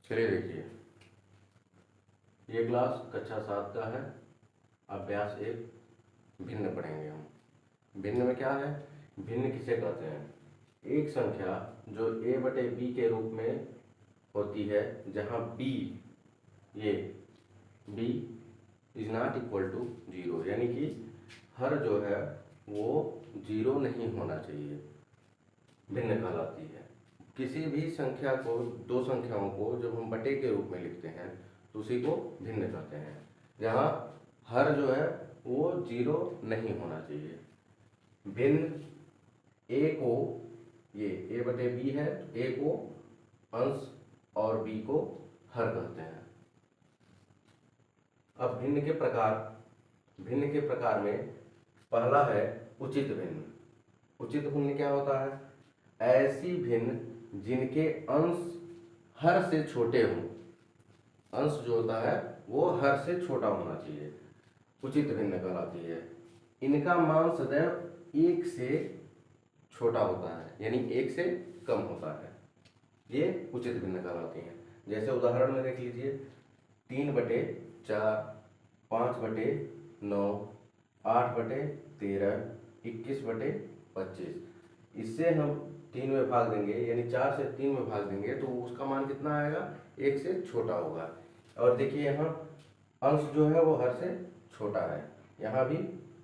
चलिए देखिए, ये क्लास कक्षा 7 का है। अभ्यास 1 भिन्न पढ़ेंगे हम। भिन्न में क्या है? भिन्न किसे कहते हैं? एक संख्या जो a बटे b के रूप में होती है, जहाँ b ये b is not equal to 0, यानी कि हर जो है वो 0 नहीं होना चाहिए, भिन्न कहलाती है। किसी भी संख्या को, दो संख्याओं को जब हम बटे के रूप में लिखते हैं तो उसी को भिन्न कहते हैं, जहाँ हर जो है वो 0 नहीं होना चाहिए। भिन्न a को, ये a बटे b है, a को अंश और b को हर कहते हैं। अब भिन्न के प्रकार में पहला है उचित भिन्न। उचित भिन्न क्या होता है? ऐसी भिन्न जिनके अंश हर से छोटे हों। अंश जो होता है वो हर से छोटा होना चाहिए, उचित भिन्न कहलाती है। इनका मान सदैव 1 से छोटा होता है, यानी 1 से कम होता है, ये उचित भिन्न कहलाती हैं। जैसे उदाहरण में देख लीजिए, 3/4, 5/9, 8/13, 21/25। इससे हम 3 में भाग देंगे, यानी 4 से 3 में भाग देंगे तो उसका मान कितना आएगा? 1 से छोटा होगा। और देखिए यहाँ अंश जो है वो हर से छोटा है, यहाँ भी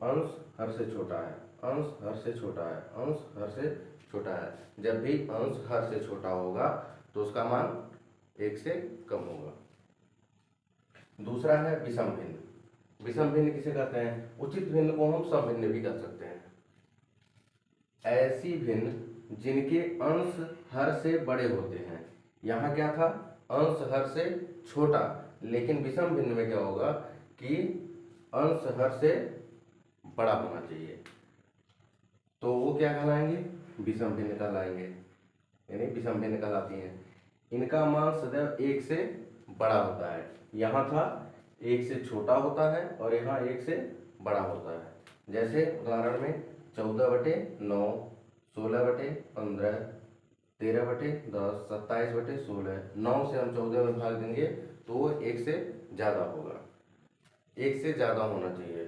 अंश हर से छोटा है, अंश हर से छोटा है, अंश हर से छोटा है। जब भी अंश हर से छोटा होगा तो उसका मान 1 से कम होगा। दूसरा है विषम भिन्न। विषम भिन्न किसे कहते हैं? उचित भिन्न को हम समभिन्न भी कह सकते हैं। ऐसी भिन्न जिनके अंश हर से बड़े होते हैं। यहाँ क्या था? अंश हर से छोटा, लेकिन विषम भिन्न में क्या होगा कि अंश हर से बड़ा होना चाहिए, तो वो क्या कहलाएंगे? विषम भिन्न कहलाएंगे, यानी विषम भिन्न कहलाती हैं। इनका मान सदैव 1 से बड़ा होता है। यहाँ था 1 से छोटा होता है और यहाँ 1 से बड़ा होता है। जैसे उदाहरण में 14/9, 16/15, 13/10, 27/16। 9 से हम 14 में भाग देंगे तो वो 1 से ज़्यादा होगा, 1 से ज़्यादा होना चाहिए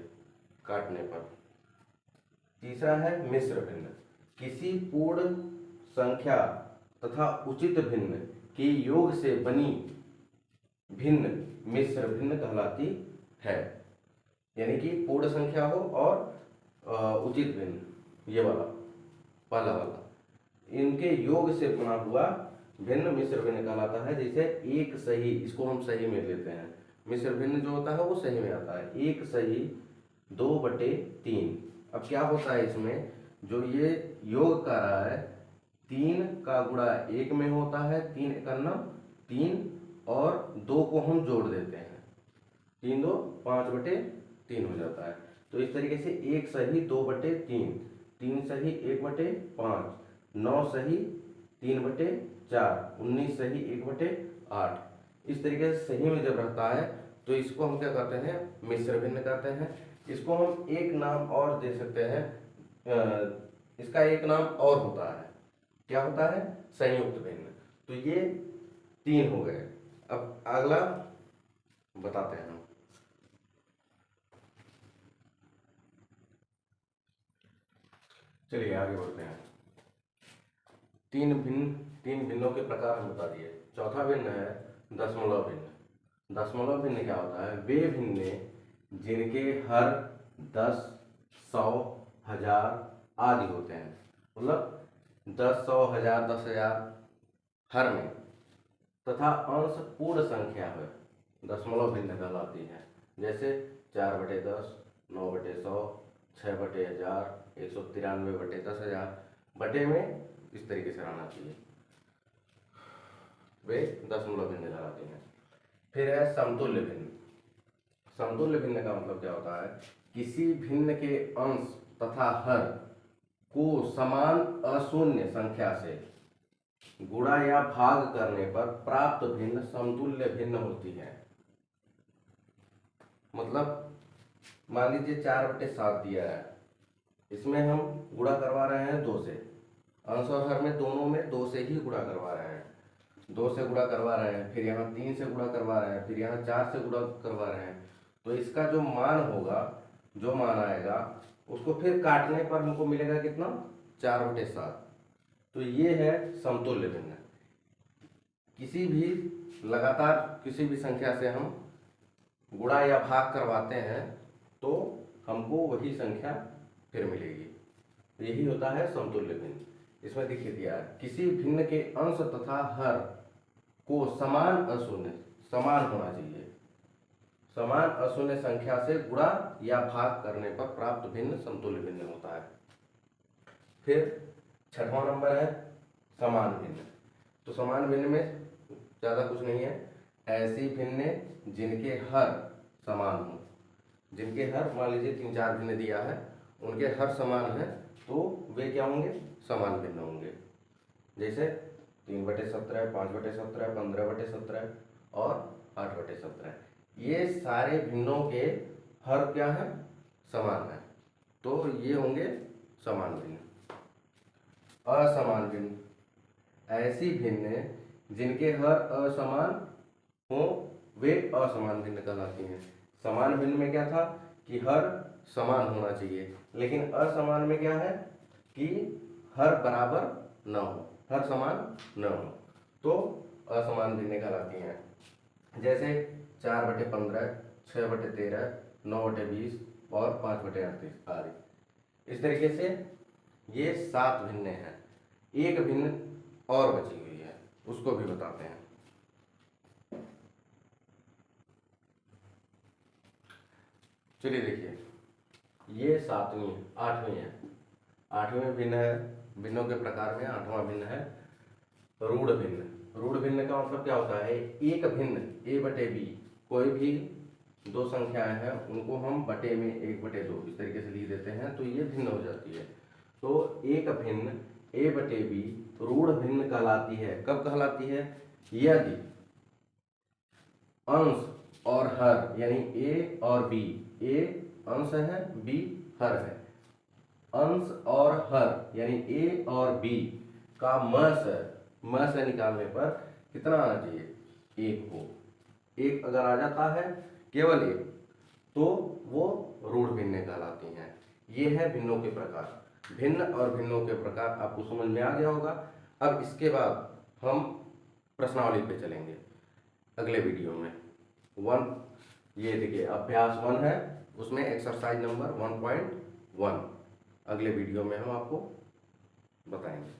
काटने पर। तीसरा है मिश्र भिन्न। किसी पूर्ण संख्या तथा उचित भिन्न के योग से बनी भिन्न मिश्र भिन्न कहलाती है। यानी कि पूर्ण संख्या हो और उचित भिन्न, ये वाला पहला वाला, इनके योग से बना हुआ भिन्न मिश्र भिन्न कहलाता है। जैसे एक सही, इसको हम सही में लेते हैं। मिश्र भिन्न जो होता है वो सही में आता है। 1 सही 2/3। अब क्या होता है इसमें, जो ये योग कर रहा है, 3 का गुणा 1 में होता है, 3 एकन्ना 3, और 2 को हम जोड़ देते हैं, 3 2 5/3 हो जाता है। तो इस तरीके से 1 सही 2/3, 3 सही 1/5, 9 सही 3/4, 19 सही 1/8। इस तरीके से सही में जब रहता है तो इसको हम क्या कहते हैं? मिश्र भिन्न कहते हैं। इसको हम एक नाम और दे सकते हैं, इसका एक नाम और होता है, क्या होता है? संयुक्त भिन्न। तो ये 3 हो गए। अब अगला बताते हैं हम। चलिए आगे बढ़ते हैं। 3 भिन्नों के प्रकार हम बता दिए। चौथा भिन्न है दशमलव भिन्न। दशमलव भिन्न क्या होता है? वे भिन्न जिनके हर 10, 100, 1000 आदि होते हैं, मतलब 10, 100, 1000, 10,000 हर में, तथा अंश पूर्ण संख्या है, दशमलव भिन्न कहलाती है। जैसे 4/10, 9/100, 6/1000, 193/10,000। बटे में इस तरीके से रहना चाहिए, वे दशमलव भिन्न कहलाती हैं। फिर है समतुल्य भिन्न। समतुल्य भिन्न का मतलब क्या होता है? किसी भिन्न के अंश तथा हर को समान अशून्य संख्या से गुणा या भाग करने पर प्राप्त भिन्न समतुल्य भिन्न होती है। मतलब मान लीजिए 4/7 दिया है, इसमें हम गुणा करवा रहे हैं 2 से, अंश और हर में दोनों में 2 से ही गुणा करवा रहे हैं। 2 से गुणा करवा रहे हैं, फिर यहाँ 3 से गुणा करवा रहे हैं, फिर यहाँ 4 से गुणा करवा रहे हैं, तो इसका जो मान होगा, जो मान आएगा उसको फिर काटने पर हमको मिलेगा कितना, 4/7। तो ये है समतुल्य भिन्न। किसी भी लगातार किसी भी संख्या से हम गुणा या भाग करवाते हैं तो हमको वही संख्या फिर मिलेगी, तो यही होता है समतुल्य भिन्न। इसमें देखिए दिया है, किसी भिन्न के अंश तथा हर को समान अशून्य, समान होना चाहिए, समान अशून्य संख्या से गुणा या भाग करने पर प्राप्त भिन्न समतुल्य भिन्न होता है। फिर छठवां नंबर है समान भिन्न। तो समान भिन्न में ज़्यादा कुछ नहीं है, ऐसी भिन्न जिनके हर समान हो, जिनके हर, मान लीजिए 3-4 भिन्न दिया है, उनके हर समान है तो वे क्या होंगे, समान भिन्न होंगे। जैसे 3/17, 5/17, 15/17 और 8/17, ये सारे भिन्नों के हर क्या है, समान है, तो ये होंगे समान भिन्न। असमान भिन्न, ऐसी भिन्न जिनके हर असमान हो वे असमान भिन्न कहलाती हैं। समान भिन्न में क्या था कि हर समान होना चाहिए, लेकिन असमान में क्या है कि हर बराबर न हो, हर समान न हो, तो असमान भिन्न कहलाती हैं। जैसे 4/15, 6/13, 9/20 और 5/38 आदि। इस तरीके से ये 7 भिन्न हैं। एक भिन्न और बची हुई है, उसको भी बताते हैं। चलिए देखिए, ये 7वीं 8वीं है। 8वीं भिन्न है, भिन्नों के प्रकार में 8वां भिन्न है रूढ़ भिन्न। रूढ़ भिन्न का मतलब क्या होता है, एक भिन्न a/b, कोई भी 2 संख्याएं हैं उनको हम बटे में 1/2 इस तरीके से लिख देते हैं, तो ये भिन्न हो जाती है। तो एक भिन्न a/b रूढ़ भिन्न कहलाती है। कब कहलाती है, यदि अंश और हर यानी a और b, a अंश है, b हर है, अंश और हर यानी a और b का म से निकालने पर कितना आना चाहिए, 1 हो। 1 अगर आ जाता है, केवल 1, तो वो रूढ़ भिन्न कहलाती हैं। ये है भिन्नों के प्रकार। भिन्न और भिन्नों के प्रकार आपको समझ में आ गया होगा। अब इसके बाद हम प्रश्नावली पे चलेंगे अगले वीडियो में। 1, ये देखिए अभ्यास 1 है, उसमें एक्सरसाइज नंबर 1.1 अगले वीडियो में हम आपको बताएंगे।